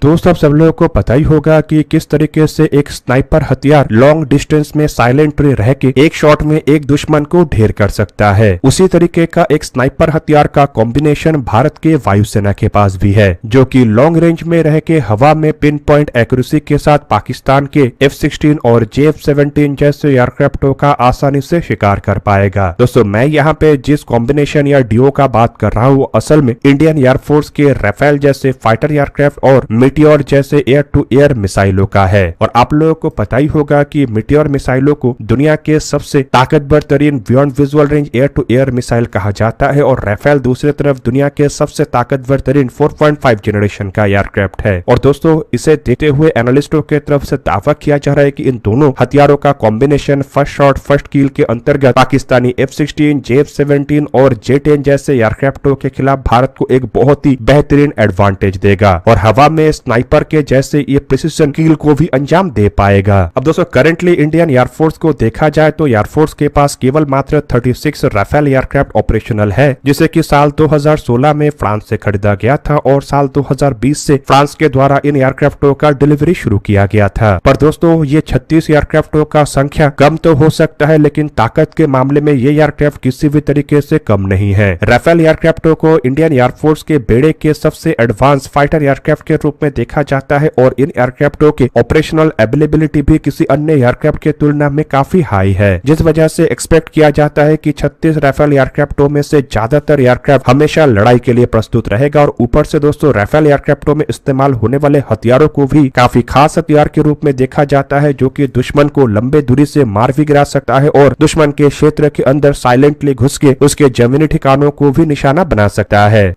दोस्त आप सब लोगों को पता ही होगा कि किस तरीके से एक स्नाइपर हथियार लॉन्ग डिस्टेंस में साइलेंटली रह के एक शॉट में एक दुश्मन को ढेर कर सकता है। उसी तरीके का एक स्नाइपर हथियार का कॉम्बिनेशन भारत के वायुसेना के पास भी है, जो कि लॉन्ग रेंज में रह के हवा में पिन पॉइंट एक्यूरेसी के साथ पाकिस्तान के F-16 और JF-17 जैसे एयरक्राफ्टों का आसानी से शिकार कर पाएगा। दोस्तों मैं यहाँ पे जिस कॉम्बिनेशन या डीओ का बात कर रहा हूँ असल में इंडियन एयरफोर्स के राफेल जैसे फाइटर एयरक्राफ्ट और मीटियोर जैसे एयर टू एयर मिसाइलों का है। और आप लोगों को पता ही होगा कि मीटियोर मिसाइलों को दुनिया के सबसे ताकतवर तरीन beyond visual range air to air missile कहा जाता है और राफेल दूसरी तरफ दुनिया के सबसे ताकतवर तरीन 4.5 जनरेशन का एयरक्राफ्ट है। और दोस्तों इसे देखते हुए एनालिस्टों के तरफ से दावा किया जा रहा है कि इन दोनों हथियारों का combination first shot first kill के अंतर्गत पाकिस्तानी F-16, JF-17 और J-10 जैसे एयरक्राफ्टों के खिलाफ भारत को एक बहुत ही बेहतरीन एडवांटेज देगा और हवा में स्नाइपर के जैसे ये प्रिसिशन किल को भी अंजाम दे पाएगा। अब दोस्तों करंटली इंडियन एयरफोर्स को देखा जाए तो एयरफोर्स के पास केवल मात्र 36 राफेल एयरक्राफ्ट ऑपरेशनल है, जिसे कि साल 2016 में फ्रांस से खरीदा गया था और साल 2020 से फ्रांस के द्वारा इन एयरक्राफ्टों का डिलीवरी शुरू किया गया था। पर दोस्तों ये 36 एयरक्राफ्टों का संख्या कम तो हो सकता है, लेकिन ताकत के मामले में ये एयरक्राफ्ट किसी भी तरीके से कम नहीं है। राफेल एयरक्राफ्टों को इंडियन एयरफोर्स के बेड़े के सबसे एडवांस फाइटर एयरक्राफ्ट के रूप में देखा जाता है और इन एयरक्राफ्टों के ऑपरेशनल अवेलेबिलिटी भी किसी अन्य एयरक्राफ्ट के तुलना में काफी हाई है, जिस वजह से एक्सपेक्ट किया जाता है कि 36 राफेल एयरक्राफ्टों में से ज्यादातर एयरक्राफ्ट हमेशा लड़ाई के लिए प्रस्तुत रहेगा। और ऊपर से दोस्तों राफेल एयरक्राफ्टों में इस्तेमाल होने वाले हथियारों को भी काफी खास हथियार के रूप में देखा जाता है, जो कि दुश्मन को लंबे दूरी से मार भी गिरा सकता है और दुश्मन के क्षेत्र के अंदर साइलेंटली घुस के उसके जमीनी ठिकानों को भी निशाना बना सकता है।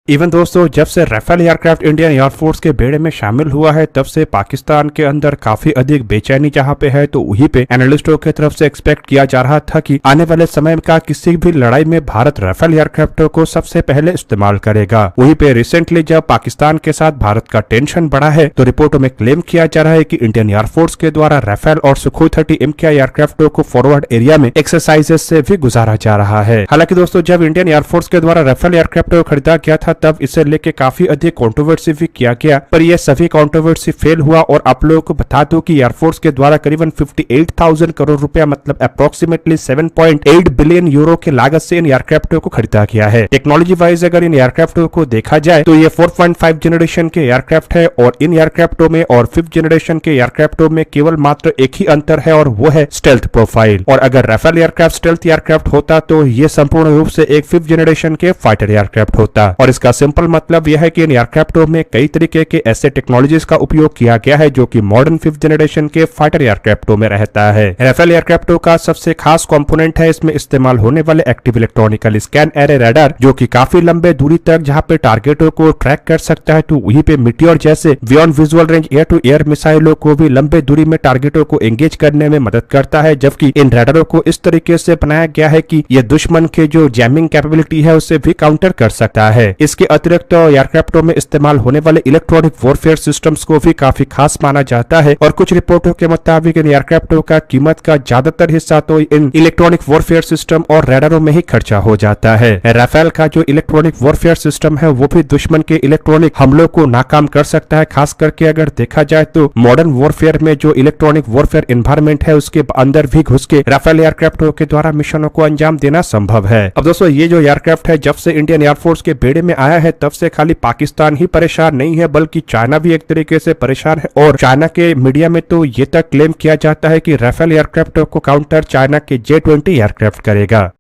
इवन दोस्तों जब से राफेल एयरक्राफ्ट इंडियन एयरफोर्स के बेड़े में शामिल हुआ है तब से पाकिस्तान के अंदर काफी अधिक बेचैनी जहां पे है, तो वहीं पे एनालिस्टों की तरफ से एक्सपेक्ट किया जा रहा था कि आने वाले समय का किसी भी लड़ाई में भारत राफेल एयरक्राफ्टों को सबसे पहले इस्तेमाल करेगा। वहीं पे रिसेंटली जब पाकिस्तान के साथ भारत का टेंशन बढ़ा है तो रिपोर्टों में क्लेम किया जा रहा है कि इंडियन एयरफोर्स के द्वारा राफेल और सुखोई 30 MKI एयरक्राफ्टों को फॉरवर्ड एरिया में एक्सरसाइजेस से भी गुजारा जा रहा है। हालांकि दोस्तों जब इंडियन एयरफोर्स के द्वारा राफेल एयरक्राफ्ट खरीदा गया था तब इसे लेके काफी अधिक कंट्रोवर्सी भी किया गया, पर यह सभी कंट्रोवर्सी फेल हुआ। और आप लोगों को बता दूं कि एयरफोर्स के द्वारा करीबन 58,000 करोड़ रुपया मतलब अप्रोक्सीमेटली 7.8 बिलियन यूरो की लागत से इन एयरक्राफ्टों को खरीदा गया है। टेक्नोलॉजी वाइज अगर इन एयरक्राफ्टों को देखा जाए तो ये 4.5 जनरेशन के एयरक्राफ्ट है और इन एयरक्राफ्टों में और 5th जनरेशन के एयरक्राफ्टों में केवल मात्र एक ही अंतर है और वो है स्टेल्थ प्रोफाइल। और अगर राफेल एयरक्राफ्ट स्टेल्थ एयरक्राफ्ट होता तो ये संपूर्ण रूप से एक 5th जनरेशन के फाइटर एयरक्राफ्ट होता। और इसका सिंपल मतलब यह है कि इन एयरक्राफ्टों में कई तरीके के ऐसे टेक्नोलॉजीज का उपयोग किया गया है जो कि मॉडर्न 5th जनरेशन के फाइटर एयरक्राफ्टों में रहता है। राफेल एयरक्राफ्टों का सबसे खास कंपोनेंट है इसमें इस्तेमाल होने वाले active electronical scan array radar, जो कि काफी लंबे दूरी तक जहां पे टारगेटों को ट्रैक कर सकता है, तो वहीं पे मीटियोर जैसे beyond visual range air to air मिसाइलों को भी लंबे दूरी में टारगेटों को एंगेज करने में मदद करता है। जबकि इन रडारों को इस तरीके से बनाया गया है कि यह दुश्मन के जो जैमिंग कैपेबिलिटी है उसे भी काउंटर कर सकता है। इसके अतिरिक्त एयरक्राफ्टों में इस्तेमाल होने वाले इलेक्ट्रॉनिक वॉरफेयर सिस्टम्स को भी काफी खास माना जाता है और कुछ रिपोर्टों के मुताबिक इन एयरक्राफ्टों का कीमत का ज्यादातर हिस्सा तो इन इलेक्ट्रॉनिक वॉरफेयर सिस्टम और रडारों में ही खर्चा हो जाता है। राफेल का जो इलेक्ट्रॉनिक वॉरफेयर सिस्टम है वो भी दुश्मन के इलेक्ट्रॉनिक हमलों को नाकाम कर सकता है। खास करके अगर देखा जाए तो मॉडर्न वॉरफेयर में जो इलेक्ट्रॉनिक वॉरफेयर एनवायरमेंट है उसके अंदर भी घुस के राफेल एयरक्राफ्टों के द्वारा मिशनों को अंजाम देना संभव है। अब दोस्तों ये जो एयरक्राफ्ट है जब से इंडियन एयरफोर्स के बेड़े में आया है तब से खाली पाकिस्तान ही परेशान नहीं है बल्कि चाइना भी एक तरीके से परेशान है। और चाइना के मीडिया में तो ये तक क्लेम किया जाता है कि राफेल एयरक्राफ्ट को काउंटर चाइना के J-20 एयरक्राफ्ट करेगा।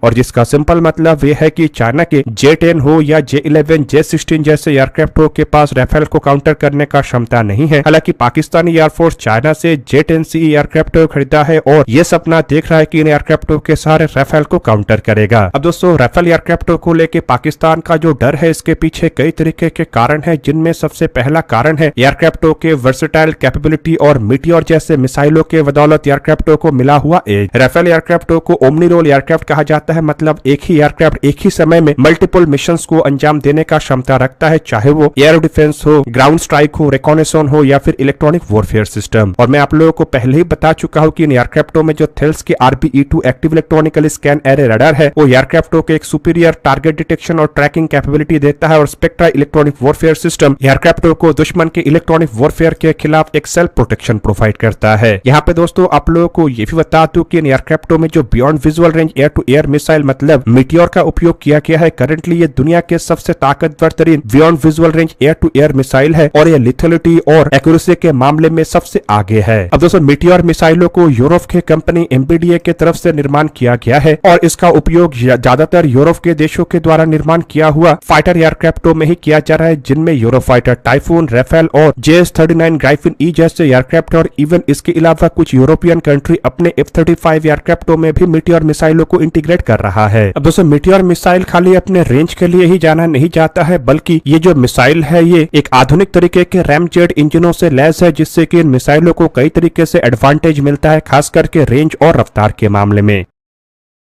और जिसका सिंपल मतलब यह है कि चाइना के J-10 हो या J-11, J-16 जैसे एयरक्राफ्टों के पास राफेल को काउंटर करने का क्षमता नहीं है। हालांकि पाकिस्तानी एयरफोर्स चाइना से J-10C एयरक्राफ्ट खरीदा है और यह सपना देख रहा है कि इन एयरक्राफ्टों के सारे राफेल को काउंटर करेगा। अब दोस्तों राफेल एयरक्राफ्टों को लेकर पाकिस्तान का जो डर है इसके पीछे कई तरीके के कारण है, जिनमें सबसे पहला कारण है एयरक्राफ्टों के वर्सेटाइल कैपेबिलिटी और मीटियोर जैसे मिसाइलों के बदौलत एयरक्राफ्टों को मिला हुआ एज। राफेल एयरक्राफ्टों को ओमनी रोल एयरक्राफ्ट कहा जाता जाता है, मतलब एक ही एयरक्राफ्ट एक ही समय में मल्टीपल मिशंस को अंजाम देने का क्षमता रखता है, चाहे वो एयर डिफेंस हो, ग्राउंड स्ट्राइक हो, रिकॉनेसन हो या फिर इलेक्ट्रॉनिक वॉरफेयर सिस्टम। और मैं आप लोगों को पहले ही बता चुका हूं कि इन एयरक्राफ्टों में जो थेल्स के RBE-2 active electronically scan array radar है वो एयरक्राफ्टों के एक सुपीरियर टारगेट डिटेक्शन और ट्रैकिंग कैपेबिलिटी देता है, और स्पेक्ट्रा इलेक्ट्रॉनिक वॉरफेयर सिस्टम एयरक्राफ्टों को दुश्मन के इलेक्ट्रॉनिक वॉरफेयर के खिलाफ एक सेल्फ प्रोटेक्शन प्रोवाइड करता है। यहाँ पे दोस्तों आप लोगों को ये भी बता दूं कि इन एयरक्राफ्टों में जो beyond visual range air to air missile मतलब मीटियोर का उपयोग किया गया है। करंटली ये दुनिया के सबसे ताकतवर तरीन beyond visual range air to air missile है और ये लिथलिटी और एक्यूरेसी के मामले में सबसे आगे है। अब दोस्तों मीटियोर मिसाइलों को यूरोप के कंपनी MBDA के तरफ से निर्माण किया गया है और इसका उपयोग ज्यादातर यूरोप के देशों के द्वारा निर्माण किया हुआ फाइटर एयरक्राफ्टों में ही किया जा रहा है, जिनमें यूरोफाइटर, टाइफून, राफेल और JS-39 ग्राइफिन ई जैसे एयरक्राफ्ट और इवन इसके अलावा कुछ यूरोपियन कंट्री अपने F-35 एयरक्राफ्टों में भी मीटियोर मिसाइलों को इंटीग्रेट कर रहा है। अब दोस्तों मीटियोर मिसाइल खाली अपने रेंज के लिए ही जाना नहीं जाता है, बल्कि ये जो मिसाइल है ये एक आधुनिक तरीके के रैमजेट इंजनों से लैस है, जिससे कि इन मिसाइलों को कई तरीके से एडवांटेज मिलता है, खास करके रेंज और रफ्तार के मामले में।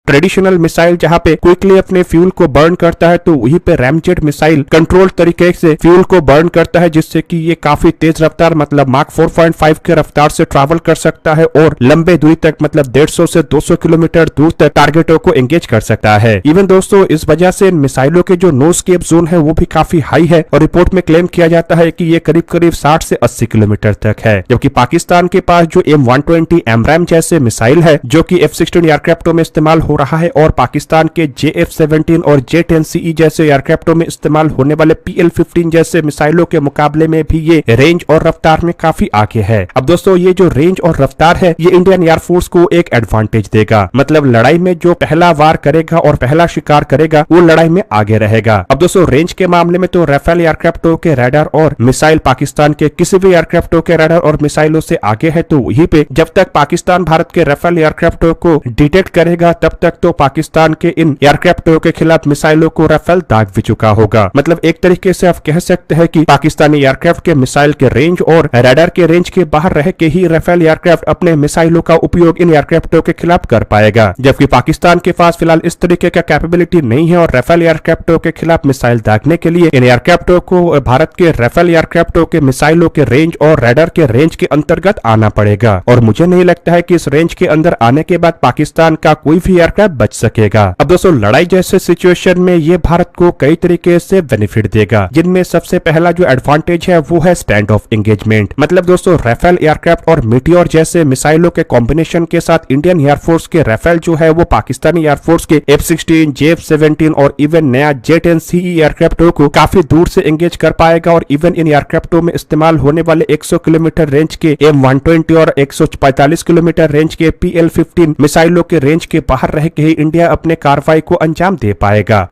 ट्रेडिशनल मिसाइल जहां पे क्विकली अपने फ्यूल को बर्न करता है, तो वहीं पे रैमजेट मिसाइल कंट्रोल तरीके से फ्यूल को बर्न करता है, जिससे कि ये काफी तेज रफ्तार मतलब मार्क 4.5 के रफ्तार से ट्रैवल कर सकता है और लंबे दूरी तक मतलब 150 से 200 किलोमीटर दूर तक टारगेटों को एंगेज कर सकता है। इवन दोस्तों इस वजह से इन मिसाइलों के जो नो एस्केप जोन है वो भी काफी हाई है और रिपोर्ट में क्लेम किया जाता है कि ये करीब करीब 60 से 80 किलोमीटर तक है। जबकि पाकिस्तान के पास जो M120 AMRAAM जैसे मिसाइल है जो कि F-16 एयरक्राफ्टों में इस्तेमाल हो रहा है, और पाकिस्तान के JF-17 और J-10CE जैसे एयरक्राफ्टों में इस्तेमाल होने वाले PL-15 जैसे मिसाइलों के मुकाबले में भी ये रेंज और रफ्तार में काफी आगे है। अब दोस्तों ये जो रेंज और रफ्तार है ये इंडियन एयरफोर्स को एक एडवांटेज देगा, मतलब लड़ाई में जो पहला वार करेगा और पहला शिकार करेगा वो लड़ाई में आगे रहेगा। अब दोस्तों रेंज के मामले में तो राफेल एयरक्राफ्टों के रडार और मिसाइल पाकिस्तान के किसी भी एयरक्राफ्टों के रडार और मिसाइलों से आगे है, तो वहीं पे जब तक पाकिस्तान भारत के राफेल एयरक्राफ्टों को डिटेक्ट करेगा तब तक तो पाकिस्तान के इन एयरक्राफ्टों के खिलाफ मिसाइलों को राफेल दाग भी चुका होगा। मतलब एक तरीके से आप कह सकते हैं कि पाकिस्तानी एयरक्राफ्ट के मिसाइल के रेंज और रडार के रेंज के बाहर रह के ही राफेल एयरक्राफ्ट अपने मिसाइलों का उपयोग इन एयरक्राफ्टों के खिलाफ कर पाएगा, जबकि पाकिस्तान के पास फिलहाल इस तरीके का कैपेबिलिटी नहीं है और राफेल एयरक्राफ्टों के खिलाफ मिसाइल दागने के लिए इन एयरक्राफ्टों को भारत के राफेल एयरक्राफ्टों के मिसाइलों के रेंज और रडार के रेंज के अंतर्गत आना पड़ेगा। और मुझे नहीं लगता है कि इस रेंज के अंदर आने के बाद पाकिस्तान का कोई भी एयरक्राफ्ट बच सकेगा। अब दोस्तों लड़ाई जैसे सिचुएशन में ये भारत को कई तरीके से बेनिफिट देगा, जिनमें सबसे पहला जो एडवांटेज है वो है स्टैंड ऑफ एंगेजमेंट। मतलब दोस्तों राफेल एयरक्राफ्ट और मीटियोर जैसे मिसाइलों के कॉम्बिनेशन के साथ इंडियन एयरफोर्स के राफेल जो है वो पाकिस्तानी एयरफोर्स के F-16, JF-17 और इवन नया J-10CE एयरक्राफ्टों को काफी दूर से एंगेज कर पाएगा। और इवन इन एयरक्राफ्टों में इस्तेमाल होने वाले 100 किलोमीटर रेंज के M120 और 145 किलोमीटर रेंज के PL-15 मिसाइलों के रेंज के बाहर रह के ही इंडिया अपने कार्रवाई को अंजाम दे पाएगा।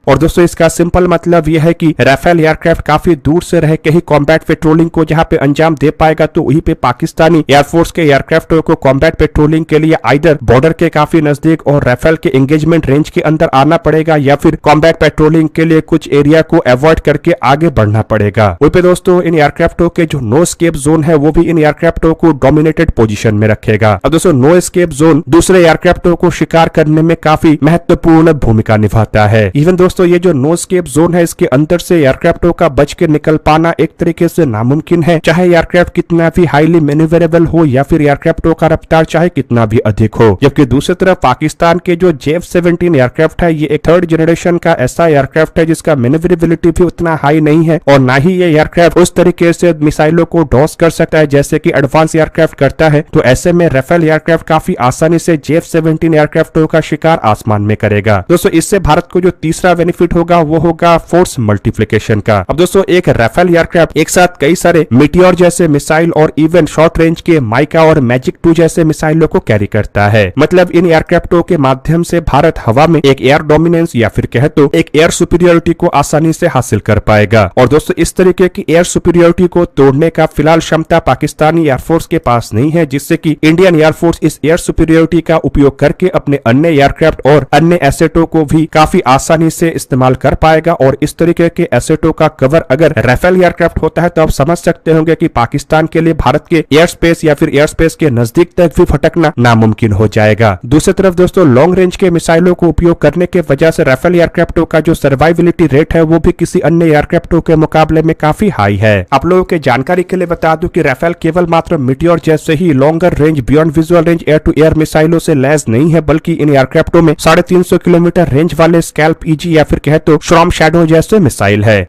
और दोस्तों इसका सिंपल मतलब यह है कि राफेल एयरक्राफ्ट काफी दूर से रह के ही कॉम्बैट पेट्रोलिंग को जहां पे अंजाम दे पाएगा, तो वहीं पे पाकिस्तानी एयरफोर्स के एयरक्राफ्टों को कॉम्बैट पेट्रोलिंग के लिए आइदर बॉर्डर के काफी नजदीक और राफेल के एंगेजमेंट रेंज के अंदर आना पड़ेगा, या फिर कॉम्बैट पेट्रोलिंग के लिए कुछ एरिया को अवॉइड करके आगे बढ़ना पड़ेगा। वहीं पे दोस्तों इन एयरक्राफ्टों के जो नो एस्केप जोन है वो भी इन एयरक्राफ्टों को डोमिनेटेड पोजीशन में रखेगा। अब दोस्तों नो एस्केप जोन दूसरे एयरक्राफ्टों को शिकार करने में काफी महत्वपूर्ण भूमिका निभाता है। इवन दोस्तों ये जो नो एस्केप जोन है इसके अंदर से एयरक्राफ्टों का बच के निकल पाना एक तरीके से नामुमकिन है, चाहे एयरक्राफ्ट कितना भी हाईली मैन्यूवरेबल हो या फिर एयरक्राफ्टों का रफ्तार चाहे कितना भी अधिक हो। जबकि दूसरी तरफ पाकिस्तान के जो JF-17 एयरक्राफ्ट है ये एक थर्ड जनरेशन का ऐसा एयरक्राफ्ट है जिसका मैन्यूवरेबिलिटी भी उतना हाई नहीं है और ना ही ये एयरक्राफ्ट उस तरीके से मिसाइलों को डॉस कर सकता है जैसे कि एडवांस एयरक्राफ्ट करता है। तो ऐसे में राफेल एयरक्राफ्ट काफी आसानी से JF-17 एयरक्राफ्टों का शिकार आसमान में करेगा। दोस्तों इससे भारत को जो तीसरा बेनिफिट होगा वो होगा फोर्स मल्टीप्लिकेशन का। अब दोस्तों एक राफेल एयरक्राफ्ट एक साथ कई सारे मीटियोर जैसे मिसाइल और इवन शॉर्ट रेंज के माइका और मैजिक 2 जैसे मिसाइलों को कैरी करता है। मतलब इन एयरक्राफ्टों के माध्यम से भारत हवा में एक एयर डोमिनेंस या फिर कहे तो एक एयर सुपीरियरिटी को आसानी से हासिल कर पाएगा। और दोस्तों इस तरीके की एयर सुपीरियरिटी को तोड़ने का फिलहाल क्षमता पाकिस्तानी एयरफोर्स के पास नहीं है, जिससे कि इंडियन एयरफोर्स इस एयर सुपीरियरिटी का उपयोग करके अपने अन्य एयरक्राफ्ट और अन्य एसेटों को भी काफी आसानी से इस्तेमाल कर पाएगा। और इस तरीके के एसेटों का कवर अगर राफेल एयरक्राफ्ट होता है तो आप समझ सकते होंगे कि पाकिस्तान के लिए भारत के एयर स्पेस या फिर एयर स्पेस के नजदीक तक भी फटकना नामुमकिन हो जाएगा। दूसरी तरफ दोस्तों, लॉन्ग रेंज के मिसाइलों को उपयोग करने के वजह से राफेल एयरक्राफ्टों का जो सर्वाइविलिटी रेट है वो भी किसी अन्य एयरक्राफ्टों के मुकाबले में काफी हाई है। आप लोगों के जानकारी के लिए बता दूं कि राफेल केवल मात्र मीटियोर जैसे ही longer range beyond visual range air to air मिसाइलों से लैस नहीं है, बल्कि इन एयरक्राफ्टों में 350 किलोमीटर रेंज वाले स्कैल्प ईजी या फिर कहे तो शॉर्म शैडो जैसे मिसाइल है,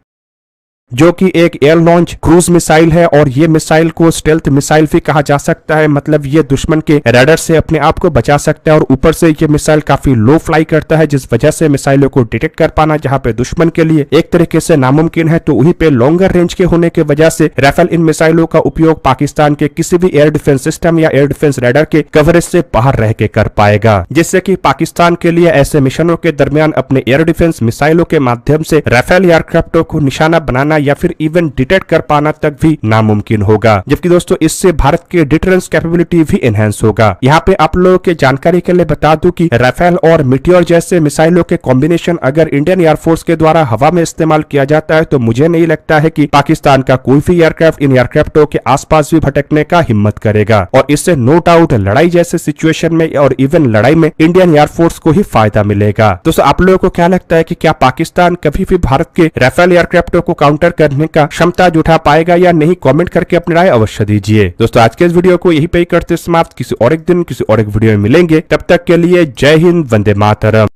जो कि एक एयर लॉन्च क्रूज मिसाइल है। और ये मिसाइल को स्टेल्थ मिसाइल भी कहा जा सकता है, मतलब ये दुश्मन के रडार से अपने आप को बचा सकता है। और ऊपर से ये मिसाइल काफी लो फ्लाई करता है, जिस वजह से मिसाइलों को डिटेक्ट कर पाना जहां पे दुश्मन के लिए एक तरीके से नामुमकिन है, तो वहीं पे लॉन्गर रेंज के होने की वजह से राफेल इन मिसाइलों का उपयोग पाकिस्तान के किसी भी एयर डिफेंस सिस्टम या एयर डिफेंस रडार के कवरेज से बाहर रह के कर पाएगा, जिससे कि पाकिस्तान के लिए ऐसे मिशनों के दरमियान अपने एयर डिफेंस मिसाइलों के माध्यम से राफेल एयरक्राफ्टों को निशाना बनाना या फिर इवन डिटेक्ट कर पाना तक भी नामुमकिन होगा। जबकि दोस्तों इससे भारत के डिटरेंस कैपेबिलिटी भी एनहेंस होगा। यहाँ पे आप लोगों के जानकारी के लिए बता दूं कि राफेल और मीटियोर जैसे मिसाइलों के कॉम्बिनेशन अगर इंडियन एयरफोर्स के द्वारा हवा में इस्तेमाल किया जाता है तो मुझे नहीं लगता है कि पाकिस्तान का कोई भी एयरक्राफ्ट इन एयरक्राफ्टों के आसपास भी भटकने का हिम्मत करेगा। और इससे नो डाउट लड़ाई जैसे सिचुएशन में और इवन लड़ाई में इंडियन एयरफोर्स को ही फायदा मिलेगा। दोस्तों आप लोगों को क्या लगता है कि क्या पाकिस्तान कभी भी भारत के राफेल एयरक्राफ्टों को काउंटर करने का क्षमता जुटा पाएगा या नहीं? कमेंट करके अपनी राय अवश्य दीजिए। दोस्तों आज के इस वीडियो को यहीं पे ही करते समाप्त। किसी और एक दिन किसी और एक वीडियो में मिलेंगे, तब तक के लिए जय हिंद, वंदे मातरम।